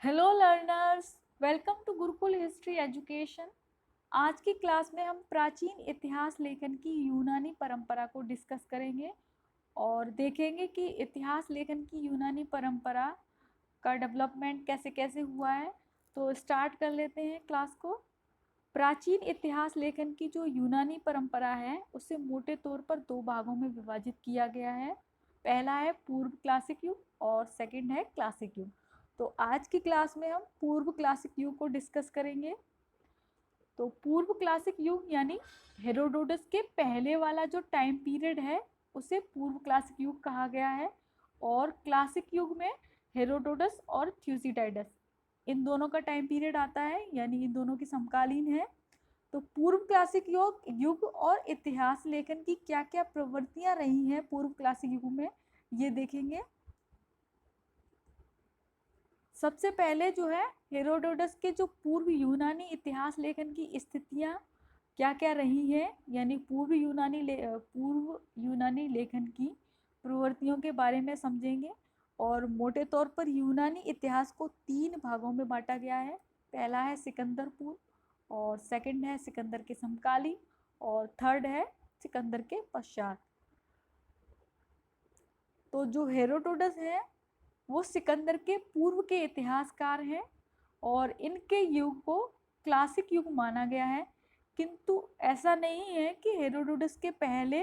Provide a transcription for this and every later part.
Hello learners, welcome to Gurukul history education. आज की class में हम प्राचीन इतिहास लेखन की यूनानी परंपरा को डिस्कस करेंगे और देखेंगे कि इतिहास लेखन की यूनानी परंपरा का डेवलपमेंट कैसे कैसे हुआ है। तो स्टार्ट कर लेते हैं क्लास को। प्राचीन इतिहास लेखन की जो यूनानी परंपरा है उसे मोटे तौर पर दो भागों में विभाजित किया गया है। पहला है पूर्व क्लासिक युग और सेकंड है क्लासिक युग। तो आज की क्लास में हम पूर्व क्लासिक युग को डिस्कस करेंगे। तो पूर्व क्लासिक युग यानी हेरोडोटस के पहले वाला जो टाइम पीरियड है उसे पूर्व क्लासिक युग कहा गया है। और क्लासिक युग में हेरोडोटस और थ्यूसिडाइडस इन दोनों का टाइम पीरियड आता है, यानी इन दोनों की समकालीन है। तो पूर्व क्लासिक युग और इतिहास लेखन की क्या क्या प्रवृत्तियां रही हैं पूर्व क्लासिक युग में, ये देखेंगे। सबसे पहले जो है हेरोडोटस के जो पूर्व यूनानी इतिहास लेखन की स्थितियां क्या क्या रही हैं, यानी पूर्व यूनानी लेखन की प्रवृत्तियों के बारे में समझेंगे। और मोटे तौर पर यूनानी इतिहास को तीन भागों में बांटा गया है। पहला है सिकंदर पूर्व, और सेकंड है सिकंदर के समकालीन, और थर्ड है सिकंदर के पश्चात। तो जो हेरोडोटस है वो सिकंदर के पूर्व के इतिहासकार हैं और इनके युग को क्लासिक युग माना गया है। किंतु ऐसा नहीं है कि हेरोडोटस के पहले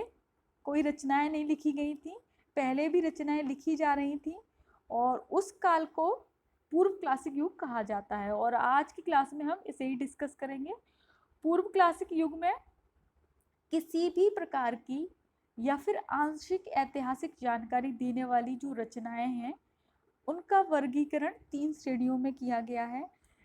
कोई रचनाएं नहीं लिखी गई थी, पहले भी रचनाएं लिखी जा रही थी और उस काल को पूर्व क्लासिक युग कहा जाता है। और आज की क्लास में हम इसे ही डिस्कस करेंगे। पूर्व क्लासिक युग में किसी भी प्रकार की या फिर आंशिक ऐतिहासिक जानकारी देने वाली जो रचनाएं हैं उनका वर्गीकरण तीन श्रेणियों में किया गया है।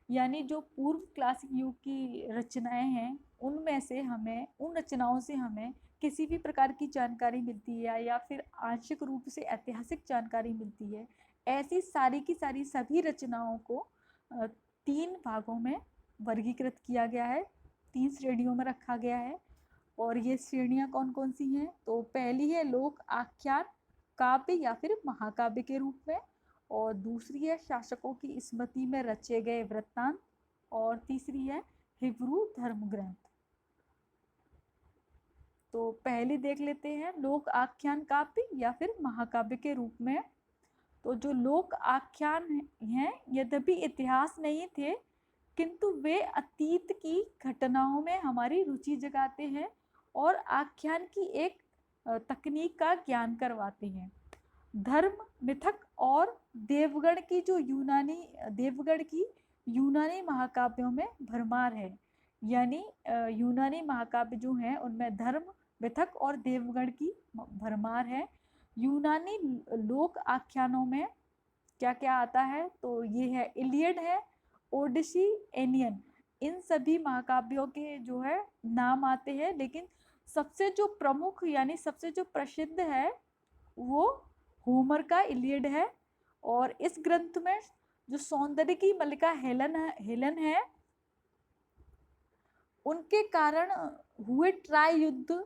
यानी जो पूर्व क्लासिक युग की रचनाएं हैं उनमें से हमें उन रचनाओं से हमें किसी भी प्रकार की जानकारी मिलती है या फिर आंशिक रूप से ऐतिहासिक जानकारी मिलती है। ऐसी सारी की सारी सभी रचनाओं को तीन भागों में वर्गीकृत किया गया है, तीन श्रेणियों में रखा गया है। और ये श्रेणियाँ कौन कौन सी हैं? तो पहली है लोक आख्यान, काव्य या फिर महाकाव्य के रूप में, और दूसरी है शासकों की स्मृति में रचे गए वृत्तांत, और तीसरी है हिब्रू धर्म ग्रंथ। तो पहली देख लेते हैं लोक आख्यान काव्य या फिर महाकाव्य के रूप में। तो जो लोक आख्यान हैं यद्यपि इतिहास नहीं थे किंतु वे अतीत की घटनाओं में हमारी रुचि जगाते हैं और आख्यान की एक तकनीक का ज्ञान करवाते हैं। धर्म मिथक और देवगढ़ की यूनानी महाकाव्यों में भरमार है। यानी यूनानी महाकाव्य जो हैं उनमें धर्म मिथक और देवगढ़ की भरमार है। यूनानी लोक आख्यानों में क्या क्या आता है? तो ये है इलियड है, ओडिसी, एनियन। इन सभी महाकाव्यों के जो है नाम आते हैं, लेकिन सबसे जो प्रमुख यानी सबसे जो प्रसिद्ध है वो होमर का इलियड है। और इस ग्रंथ में जो सौंदर्य की मल्लिका हेलन है उनके कारण हुए ट्राय युद्ध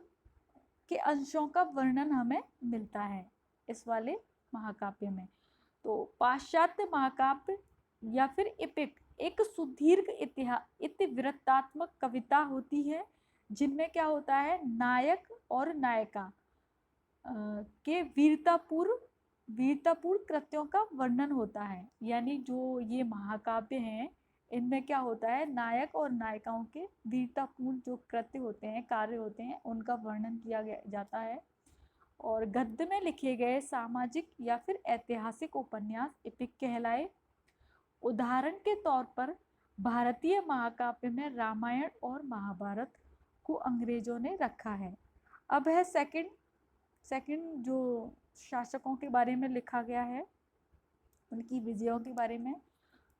के अंशों का वर्णन हमें मिलता है इस वाले महाकाव्य में। तो पाश्चात्य महाकाव्य या फिर एपिक एक सुदीर्घ इतिवृत्तात्मक कविता होती है जिनमें क्या होता है, नायक और नायिका के वीरतापूर्ण कृत्यों का वर्णन होता है। यानी जो ये महाकाव्य हैं इनमें क्या होता है, नायक और नायिकाओं के वीरतापूर्ण जो कृत्य होते हैं, कार्य होते हैं, उनका वर्णन किया जाता है। और गद्य में लिखे गए सामाजिक या फिर ऐतिहासिक उपन्यास एपिक कहलाए। उदाहरण के तौर पर भारतीय महाकाव्य में रामायण और महाभारत को अंग्रेजों ने रखा है। अब है सेकंड जो शासकों के बारे में लिखा गया है, उनकी विजयों के बारे में।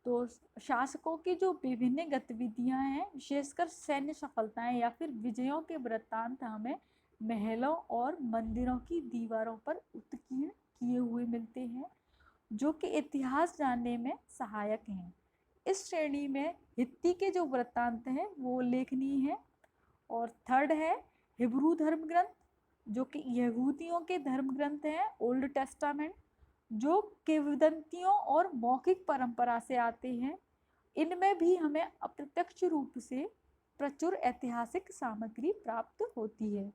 तो शासकों की जो विभिन्न गतिविधियां हैं, विशेषकर सैन्य सफलताएं या फिर विजयों के वृत्तांत हमें महलों और मंदिरों की दीवारों पर उत्कीर्ण किए हुए मिलते हैं जो कि इतिहास जानने में सहायक हैं। इस श्रेणी में हित्ती के जो वृत्तांत हैं वो उल्लेखनीय है। और थर्ड है हिब्रू धर्म ग्रंथ जो कि यहूदियों के धर्म ग्रंथ हैं, ओल्ड टेस्टामेंट। जो किंवदंतियों और मौखिक परंपरा से आते हैं, इनमें भी हमें अप्रत्यक्ष रूप से प्रचुर ऐतिहासिक सामग्री प्राप्त होती है।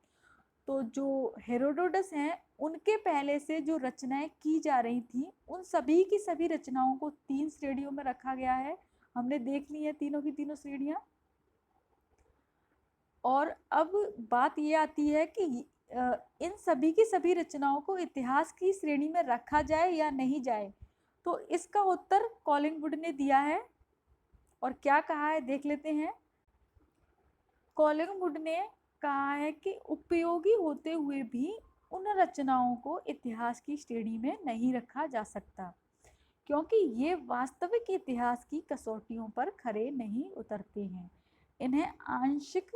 तो जो हेरोडोटस हैं, उनके पहले से जो रचनाएं की जा रही थी, उन सभी की सभी रचनाओं को 3 श्रेणियों में रखा गया है। हमने देख ली है तीनों की तीनों श्रेणियां। और अब बात ये आती है कि इन सभी की सभी रचनाओं को इतिहास की श्रेणी में रखा जाए या नहीं जाए। तो इसका उत्तर कॉलिंगवुड ने दिया है, और क्या कहा है देख लेते हैं। कॉलिंगवुड ने कहा है कि उपयोगी होते हुए भी उन रचनाओं को इतिहास की श्रेणी में नहीं रखा जा सकता, क्योंकि ये वास्तविक इतिहास की कसौटियों पर खरे नहीं उतरते हैं। इन्हें आंशिक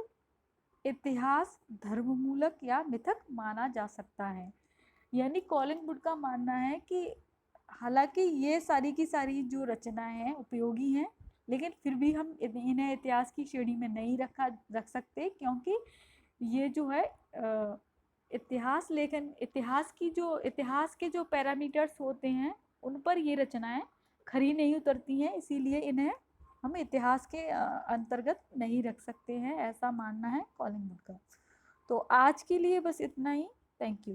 इतिहास धर्ममूलक या मिथक माना जा सकता है। यानी कॉलिंगवुड का मानना है कि हालांकि ये सारी की सारी जो रचनाएं हैं उपयोगी हैं, लेकिन फिर भी हम इन्हें इतिहास की श्रेणी में नहीं रख सकते, क्योंकि ये जो है इतिहास लेखन, इतिहास के जो पैरामीटर्स होते हैं, उन पर ये रचनाएं खरी नहीं उतरती हैं, इसीलिए इन्हें हम इतिहास के अंतर्गत नहीं रख सकते हैं, ऐसा मानना है कॉलिंगवुड का। तो आज के लिए बस इतना ही। Thank you.